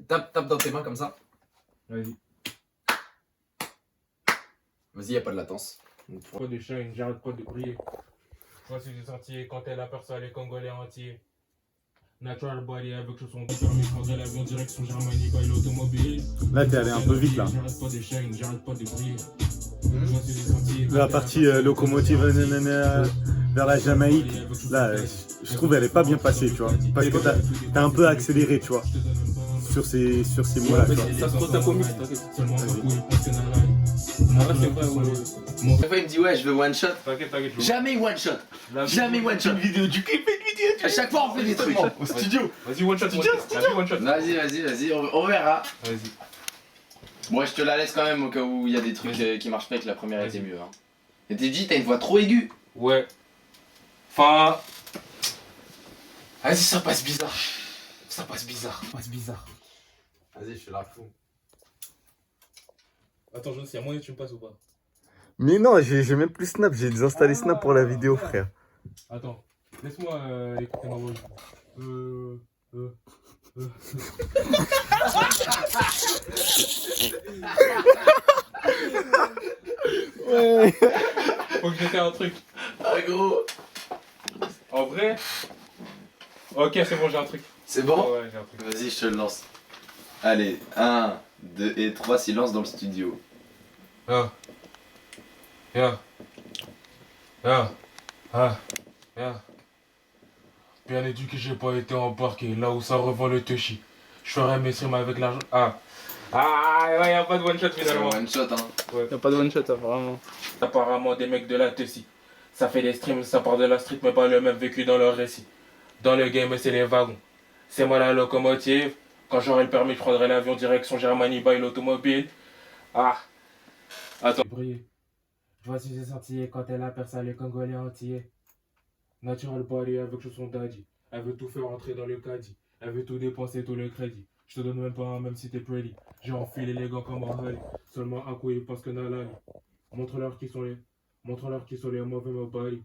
Tape dans tes mains comme ça. Vas-y. Vas-y, y'a pas de latence. Pas de shine, j'arrête pas de briller. Voici des sentiers quand elle aperçoit les Congolais entiers. Natural body avec chausson qui permet de prendre l'avion direction Germanie by l'automobile. Là, t'es allé un peu vite là. J'arrête pas de shine, j'arrête pas de briller. Voici des sentiers. La partie locomotive vers la Jamaïque, là, je trouve elle est pas bien passée, tu vois. Parce que t'as un peu accéléré, tu vois. Sur ces mots-là, tu vois. Ça se pose ta comique, t'inquiète. En vrai, c'est vrai, Chaque fois, il me dit, ouais, je veux one shot. T'inquiète. Jamais one shot. Jamais one shot. Une vidéo du clip, une vidéo À chaque fois, on fait des trucs. au studio. Vas-y, one shot, one shot. Vas-y, on verra. Vas-y. Bon, je te la laisse quand même au cas où il y a des trucs qui marchent pas et que la première était mieux. Hein. Et t'es dit, t'as une voix trop aiguë. Ouais. Enfin. Vas-y, ça passe bizarre. Vas-y, je fais la fou. Attends, Jonas, y'a moyen que tu me passes ou pas? Mais non, j'ai même plus Snap, j'ai désinstallé Snap pour la vidéo, frère. Attends, laisse-moi écouter ma voix. Ouais. Faut que je fasse un truc. Ah, gros. En vrai. Ok, c'est bon, j'ai un truc. C'est bon? Ouais, j'ai un truc. Vas-y, je te le lance. Allez, 1, 2 et 3, silence dans le studio. Bien éduqué, j'ai pas été embarqué là où ça revend le touchy. Je ferai mes streams avec l'argent. Ouais, y'a pas de one shot C'est finalement. one shot, hein. Y'a pas de one shot, hein, vraiment. Apparemment, des mecs de la Tessie. Ça fait des streams, ça part de la street, mais pas le même vécu dans leur récit. Dans le game, c'est les wagons. C'est moi la locomotive. Quand j'aurai le permis, je prendrai l'avion direction Germanie by l'automobile. Attends. Voici j'ai senti quand elle aperçoit les Congolais entiers. Natural body avec chausson daddy. Elle veut tout faire entrer dans le caddie. Elle veut tout dépenser, tout le crédit. Je te donne même pas un, même si t'es pretty. J'ai enfilé les gants comme un Harley. Seulement un coup, ils pensent que Nalali. Montre-leur qui sont les mauvais body.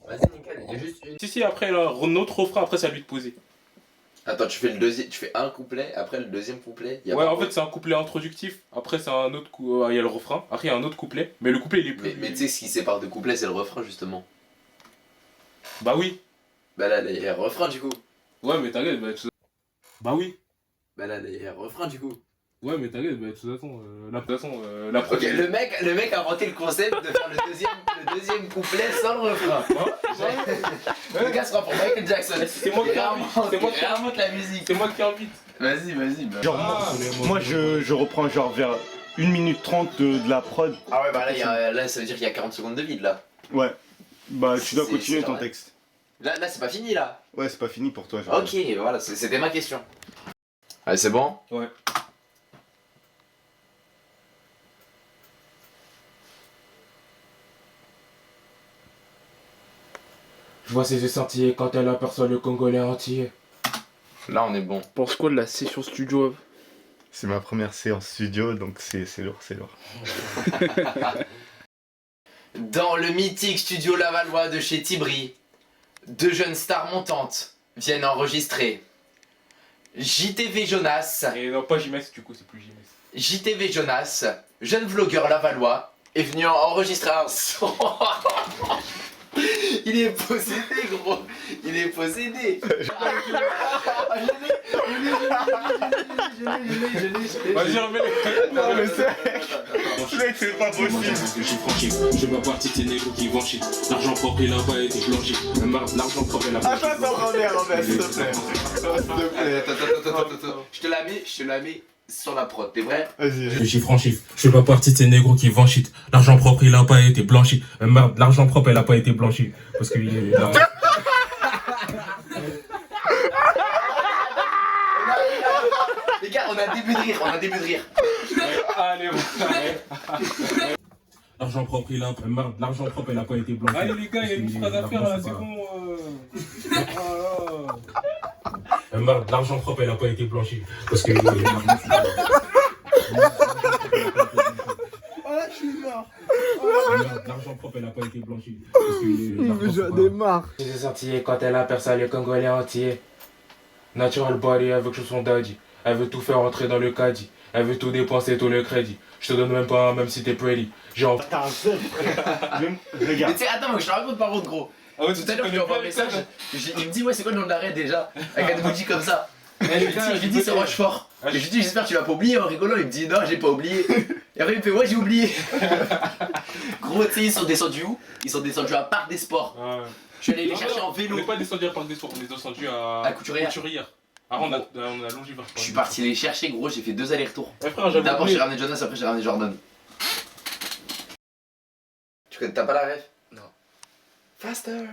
Vas-y, nickel, il y a juste une. Si, après, là, notre refrain, après, c'est à lui de poser. Attends, tu fais le deuxième, tu fais un couplet, après le deuxième couplet. Ouais, en fait, c'est un couplet introductif. Après, c'est un autre il y a le refrain. Après, il y a un autre couplet. Mais le couplet, il est plus. Mais tu sais, ce qui sépare deux couplets, c'est le refrain, justement. Bah oui. Bah là, il y a le refrain, du coup. Ouais, mais t'inquiète, bah oui. Bah là, il y a le refrain, du coup. Ouais, mais t'inquiète, de toute façon, la Ok, prochaine. le mec a inventé le concept de faire le deuxième couplet sans le refrain. Le gars sera pour Michael Jackson. C'est moi qui remonte la musique. C'est moi qui invite. Vas-y. Bah. Genre, moi je reprends genre vers 1 minute 30 de la prod. Ah ouais, bah là, ça veut dire qu'il y a 40 secondes de vide, là. Ouais. Bah tu dois C'est continuer ton vrai. texte. Là, c'est pas fini, là. Ouais, c'est pas fini pour toi. Genre. Ok, voilà, c'était ma question. Allez, c'est bon? Ouais. Je vois ses yeux scintiller quand elle aperçoit le Congolais entier. Là, on est bon. Pense quoi de la session studio? C'est ma première séance studio, donc c'est lourd, c'est lourd. Dans le mythique studio Lavallois de chez Tibri, deux jeunes stars montantes viennent enregistrer. JTV Jonas, Et non, pas JMS, du coup, c'est plus JMS. JTV Jonas, jeune vlogueur lavallois, est venu enregistrer un son. Il est possédé, gros. Il est possédé. Vas-y, remets-le. Non mais c'est pas possible. Je suis franchi, je fais partie de ces négros qui vont chier. L'argent propre, il a pas été blanchi. L'argent propre, il a pas été blanchi. Attends, remets, s'il te plaît. S'il te plaît. Attends. Je te la mets sur la prod, t'es vrai? Vas-y. Je suis franchi, je fais pas partie de ces négros qui vont shit. L'argent propre, il a pas été blanchi. L'argent propre, il a pas été blanchi. Parce qu'il est là. Les gars, on a un début de rire. Allez, l'argent propre, il a l'argent propre, il a pas été blanchi. Allez les gars, il y a une phrase à faire là, c'est bon. L'argent propre, il a pas été blanchi. Parce que je suis mort. l'argent propre, il a pas été blanchi. J'en ai marre. J'ai senti quand elle aperçoit le Congolais entier. Natural body, elle veut que je sois son daddy. Elle veut tout faire entrer dans le caddie. Elle veut tout dépenser, tout le crédit. Je te donne même pas un, même si t'es pretty. Genre. T'as un seul, frère. Mais Regarde. tu sais, attends, moi je te raconte par contre, gros. Ah ouais, Tout à l'heure, je lui envoie un message. Il me dit, ouais, c'est quoi le nom de l'arrêt déjà? Avec un emoji comme ça. Je lui dis, c'est Rochefort. Et je lui dis, j'espère que tu l'as pas oublié en rigolant. Il me dit, non, j'ai pas oublié. Et après, il me fait, ouais, j'ai oublié. Gros, tu sais, ils sont descendus où? Ils sont descendus à Parc des Sports. Je suis allé les chercher en vélo. On n'est pas descendu à Parc des Sports, on est descendu À Couturière. Ah, on a longé vers. Je suis parti les chercher, gros, j'ai fait 2 allers-retours. Eh frère, j'avais D'abord, oublié. j'ai ramené Jonas, après, j'ai ramené Jordan. T'as pas la ref? Non. Faster.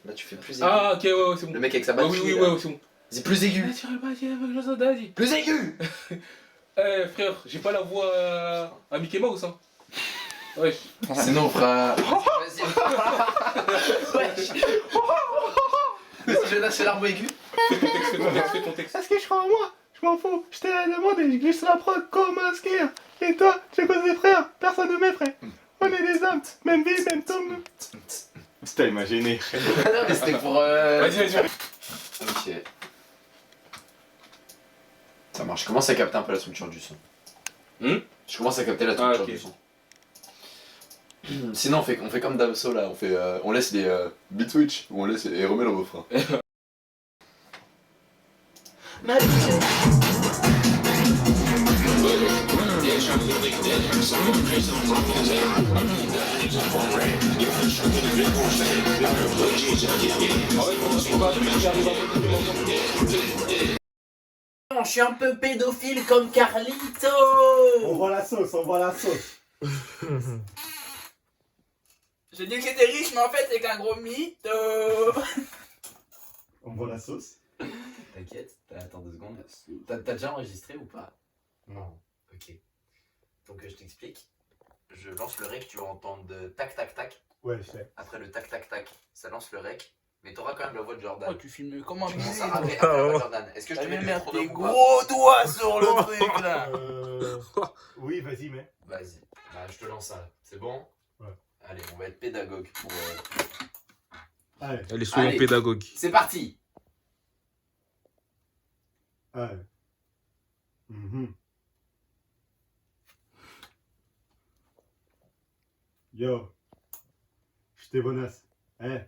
Là, tu fais plus aigu. Ah, ok, ouais, c'est bon. Le mec avec sa Ah, batterie. oui, là. ouais, c'est bon. C'est plus aigu. Natural body, avec que je sois son daddy. Plus aigu. Eh frère, j'ai pas la voix à Mickey Mouse, hein. Wesh. Sinon, on fera. Vas-y. Wesh. Vas-y, Jonas, fais l'arbre aigu. Fais contexte. Est-ce que je crois en moi? Je m'en fous. Je t'ai demandé, je glisse la prod comme un skieur. Et toi, tu causes des frères. Personne ne m'effraie. On est des hommes. Même vie, même tombe. Putain, il m'a gêné. Ah non, mais c'était pour. Vas-y. Ok. Ça marche. Je commence à capter un peu la structure du son. Je commence à capter la structure ok. du son. Sinon, on fait comme Damso là. On laisse les beat switch ou on laisse et remet le refrain. Je suis un peu pédophile comme Carlito. On voit la sauce, on voit la sauce. J'ai dit que j'étais riche, mais en fait, c'est qu'un gros mytho. On voit la sauce. T'inquiète, attends 2 secondes. T'as déjà enregistré ou pas? Non. Ok. Donc je t'explique. Je lance le rec, tu vas entendre tac tac tac. Ouais, je sais. Après le tac tac tac, ça lance le rec. Mais t'auras quand même la voix de Jordan. Oh, tu filmes comment Tu mais commences à après la voix de Jordan. Est-ce que je te mets T'as le mettre métronome tes ou pas? gros doigts sur le truc là. Oui, vas-y, mais. Vas-y. Bah je te lance ça. C'est bon? Ouais. Allez, on va être pédagogue pour. Allez, Allez, soyons Allez. pédagogues. C'est parti. allez. Yo. Je t'ai bonasse. Eh.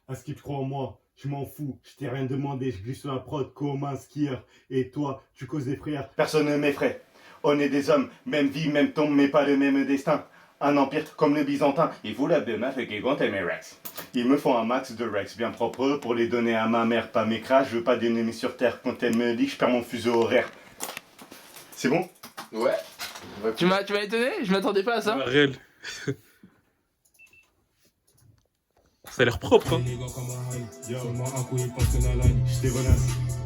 À ce que tu crois en moi, je m'en fous. Je t'ai rien demandé. Je glisse sur la prod comme un skieur. Et toi, tu causes des frères. Personne ne m'effraie. On est des hommes. Même vie, même tombe, mais pas le même destin. Un empire comme le Byzantin. Et vous, la de meuf et qui compte mes Rex. Ils me font un max de Rex bien propre pour les donner à ma mère. Pas mes crashs, je veux pas d'ennemis sur terre. Quand elle me dit que je perds mon fuseau horaire. C'est bon? Ouais. Tu m'as étonné? Je m'attendais pas à ça. Réel. Ça a l'air propre, hein. Yo, je t'ai bonasse.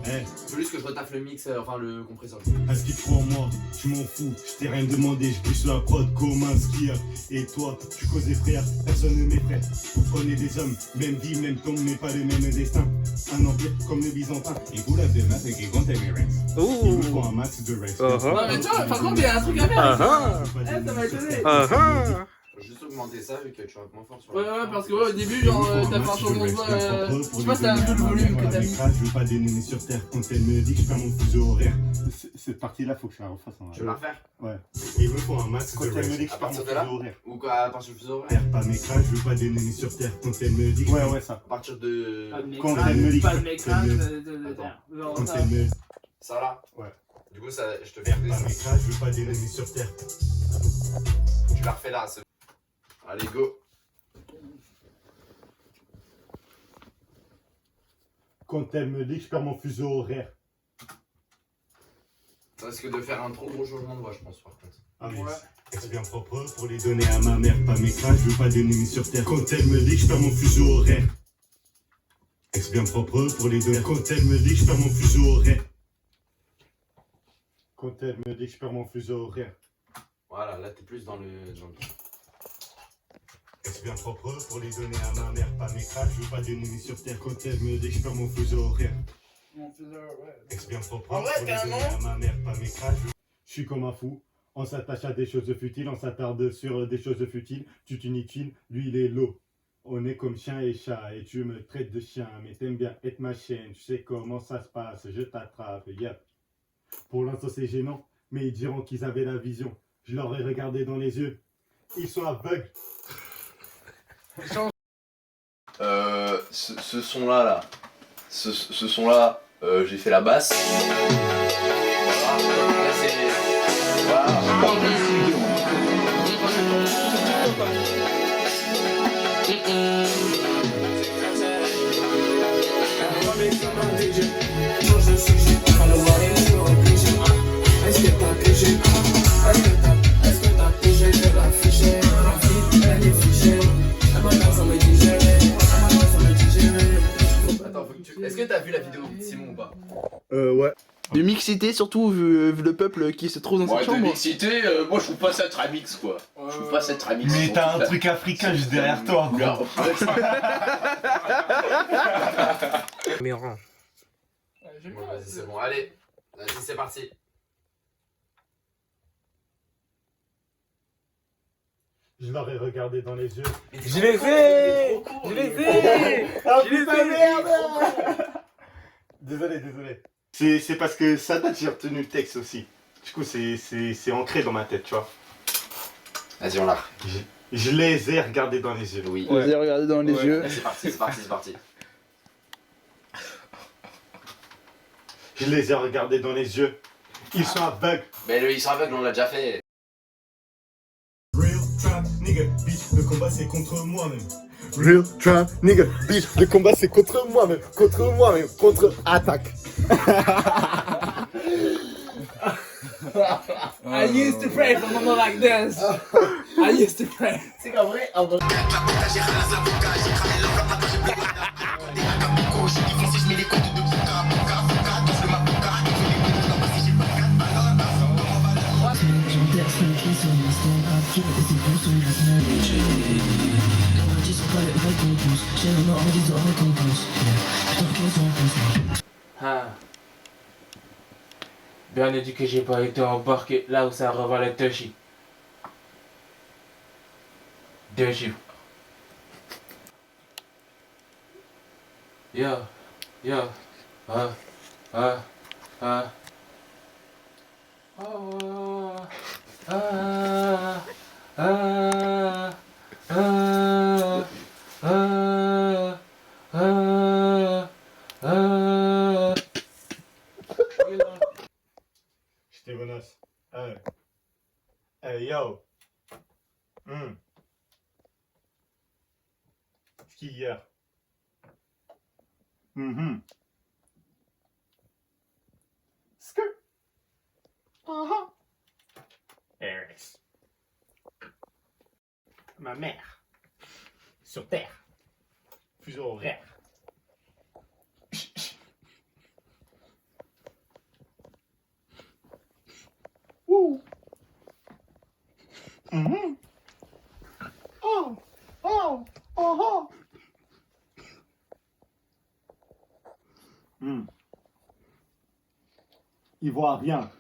Eh. Faut juste que je retaffe le mix, enfin le compresseur. À ce qu'il te croit en moi, je m'en fous, je t'ai rien demandé, je glisse sur la prod comme un skieur. Et toi, tu causes des frères, personne ne m'effraie. On est des hommes, même vie, même tombe, mais pas le même destin. Un empire comme le Byzantin. Et vous, la de meuf et qui compte mes Rex. Il me faut un max de Rex. Non, mais tu vois, par contre, il y a un truc à faire. Ça m'a étonné. Faut juste augmenter ça vu que tu rates moins fort sur Ouais, parce que ouais, au début, genre, t'as fait un changement de voix. Je sais pas si t'as un peu le volume que t'as mis. Je veux pas d'ennemis sur terre quand elle me dit que je perds mon fuseau horaire. Cette partie-là, faut que je la refasse. Tu veux la refaire? Ouais. Il me faut un max quand elle me dit que je perds mon partir de là fuseau horaire. Ou quoi, à partir du fuseau horaire? Pas mes crashs, je veux pas d'ennemis sur terre quand elle me dit que ouais, ça. À partir de. Quand elle me dit Pas de que mec quand elle me Ça là? Ouais. Du coup, ça, je te fais pas mes crashs, je veux pas d'ennemis sur terre. Tu la refais là, c'est bon. Allez, go. Quand elle me dit que je perds mon fuseau horaire. Ça risque de faire un trop gros changement de voix, je pense, par contre. Ah mais c'est bien propre pour les donner à ma mère. Pas mes crashs, je veux pas d'ennemis sur terre. Quand elle me dit que je perds mon fuseau horaire. Est-ce bien propre pour les donner? Quand elle me dit que je perds mon fuseau horaire. Quand elle me dit que je perds mon fuseau horaire. Voilà, là t'es plus dans le. Est-ce bien propre pour les donner à ma mère? Pas mes crashs, je veux pas d'ennemis sur terre. Quand elle me dit que je perds mon fuseau horaire. Est-ce bien propre En vrai, pour les carrément. donner à ma mère? Pas mes crashs. Je suis comme un fou. On s'attache à des choses futiles, on s'attarde sur des choses futiles. Tu t'inutiles, lui il est low. On est comme chien et chat et tu me traites de chien, mais t'aimes bien être ma chienne, tu sais comment ça se passe, je t'attrape, yep. Pour l'instant c'est gênant, mais ils diront qu'ils avaient la vision. Je leur ai regardé dans les yeux, ils sont aveugles. Ce son-là, ce son-là, j'ai fait la basse. Voilà, là c'est... Attends, est-ce que t'as vu la vidéo de Simon ou pas? Ouais. De mixité, surtout vu le peuple qui se trouve dans cette De chambre. mixité, moi je trouve pas ça très mix quoi. Je trouve pas ça très mix. Mais t'as un truc africain juste derrière toi, gros. Mais rend. Bon, vas-y, c'est bon, allez, vas-y, c'est parti. Je leur ai regardé dans les yeux. Je l'ai fait. Je l'ai fait. Ah Je l'ai putain, fait. merde. Désolé. C'est parce que ça date, j'ai retenu le texte aussi. Du coup, c'est ancré dans ma tête, tu vois. Vas-y, on l'a. Je les ai regardés dans les yeux. Oui. Vous avez regardé dans les yeux. C'est parti. Je les ai regardés dans les yeux. Ils sont aveugles. Mais le ils sont aveugles, on l'a déjà fait. Real trap nigga, bitch, le combat c'est contre moi-même. Real trap nigga, bitch, le combat c'est contre moi-même, contre attaque. I used to pray for mama like this. I used to pray. C'est qu'en vrai, Ah. Bien éduqué, j'ai pas été embarqué là où ça revend les deux chiffres. Deux chiffres. Yo. Ah. Ah. Ah. Oh. Ah. Ah. Ah. Ah. Ah. J'étais bonasse. Hey yo. Ski hier. Skirt. Eris. Ma mère. Sur terre. Fuseau horaire. Wouh. Oh. Il voit rien.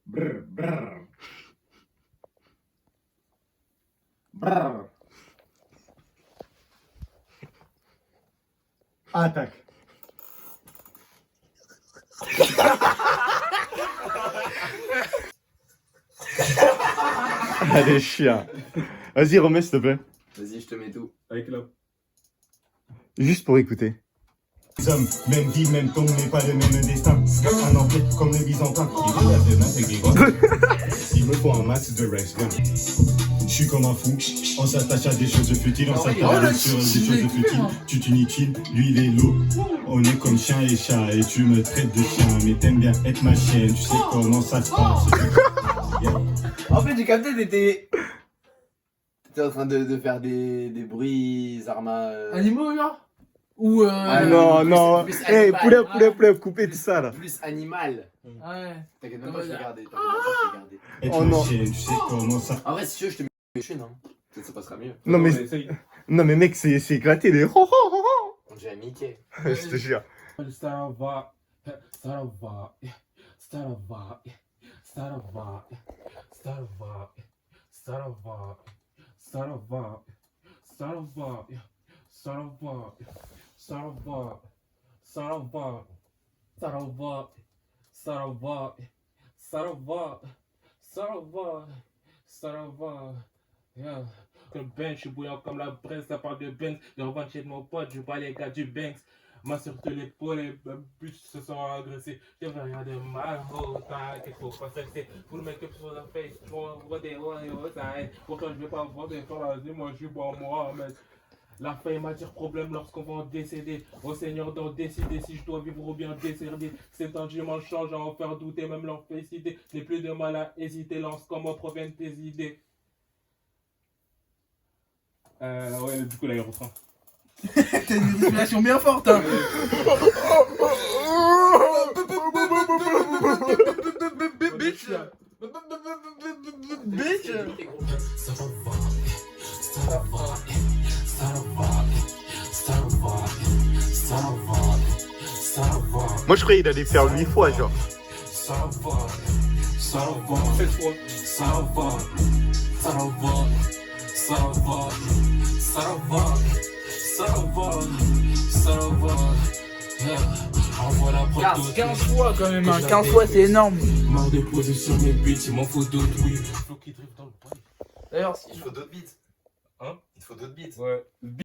Brr. Attaque. Allez, chien. Vas-y, remets, s'il te plaît. Vas-y, je te mets tout. Avec la... Juste pour écouter. Les hommes, même vie, même tombe, mais pas le même destin. Un empire comme le Byzantin. Il relève de main avec des gros. S'il me faut un max de Rex Gun. Je suis comme un fou, on s'attache à des choses futiles, on s'attache sur des choses futiles. Tu t'inutiles, lui il est lourd. On est comme chien et chat, et tu me traites de chien, mais t'aimes bien être ma chienne, tu sais comment ça se passe. En fait, j'ai capté, t'étais en train de faire des bruits, Zarma. animaux, genre? Ou Non. plus Hey, animal. poulet, coupez tout ça là. Plus animal. Ouais. T'inquiète même pas, je vais regarder. T'inquiète même pas, je vais regarder. Être Oh ma non. chienne, tu sais comment ça. En vrai, si tu veux, je te mets une chaîne, hein. Peut-être ça passera mieux. Non, mais, essaye. non, mais mec, c'est éclaté les. On dirait Mickey. Je te jure. Ça va. Ça va. Ça va. Ça va. Ça va. Ça va. Ça va. Ça va. Ça va. Ça va. Ça va. Yeah. Le bench, je suis bouillant comme la braise, ça parle de Banks. De revendre chez mon pote, je vois les gars du Banks. Ma sur l'épaule, les buts se sont agressés. Je vais rien de mal, oh, t'inquiète, faut pas stresser. Faut le make-up sur la face, je vois des ça aide. Pourtant, je vais pas voir des fois la vie, moi je suis bon, Mohamed. La faille m'attire problème lorsqu'on va en décéder. Au Seigneur d'en décider si je dois vivre ou bien décerner. C'est temps que je m'en change à en faire douter, même leur féliciter. Je n'ai plus de mal à hésiter, lance comment proviennent tes idées. Ouais, du coup là il reprend. T'as une respiration bien forte, hein. Bitch. Bitch. Moi, je croyais qu'il allait faire 8 fois, genre. Ça va, 7 fois. Ça va, ça va, ça va, ça va, ça va, ça va. Envoie la prod 15 fois quand même, hein. 15 fois c'est énorme. Marre de poser sur mes beats, il m'en faut d'autres, oui. Faut qu'il drift dans le bois. D'ailleurs, Il faut d'autres beats. Hein? Il faut d'autres beats. Ouais.